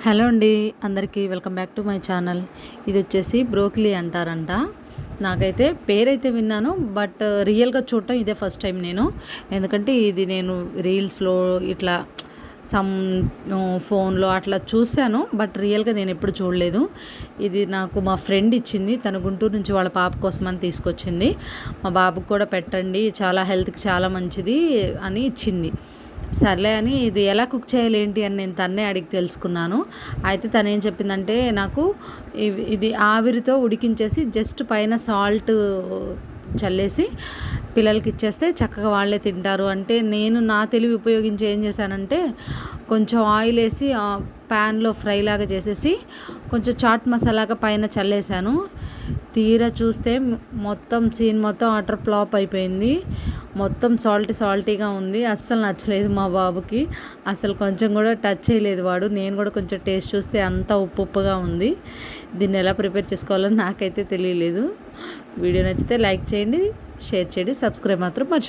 Hello అండి, అందరికీ welcome back to my channel. ఇది వచ్చేసి బ్రోకలీ అంటారంట. నాకైతే పేరైతే విన్నాను, బట్ రియల్గా చూడటం ఇదే ఫస్ట్ టైం నేను. ఎందుకంటే ఇది నేను రీల్స్లో ఇట్లా సమ్ ఫోన్లో అట్లా చూశాను, బట్ రియల్గా నేను ఎప్పుడు చూడలేదు. ఇది నాకు మా ఫ్రెండ్ ఇచ్చింది. తను గుంటూరు నుంచి వాళ్ళ పాప కోసమని తీసుకొచ్చింది. మా బాబుకి కూడా పెట్టండి, చాలా హెల్త్కి చాలా మంచిది అని ఇచ్చింది. సర్లే అని ఇది ఎలా కుక్ చేయాలి ఏంటి అని నేను తన్నే అడిగి తెలుసుకున్నాను. అయితే తను ఏం చెప్పిందంటే, నాకు ఇది ఆవిరితో ఉడికించేసి జస్ట్ పైన సాల్ట్ చల్లేసి పిల్లలకి ఇచ్చేస్తే చక్కగా వాళ్ళే తింటారు అంటే, నేను నా తెలివి ఉపయోగించి ఏం చేశానంటే, కొంచెం ఆయిల్ వేసి ప్యాన్లో ఫ్రై లాగా చేసేసి కొంచెం చాట్ మసాలాగా పైన చల్లేసాను. తీరా చూస్తే మొత్తం సీన్ మొత్తం అటర్ ఫ్లాప్ అయిపోయింది. మొత్తం సాల్టీగా ఉంది. అస్సలు నచ్చలేదు మా బాబుకి. అసలు కొంచెం కూడా టచ్ చేయలేదు వాడు. నేను కూడా కొంచెం టేస్ట్ చూస్తే అంతా ఉప్పుగా ఉంది. దీన్ని ఎలా ప్రిపేర్ చేసుకోవాలో నాకైతే తెలియలేదు. వీడియో నచ్చితే లైక్ చేయండి, షేర్ చేయండి, సబ్స్క్రైబ్ మాత్రం మర్చిపోండి.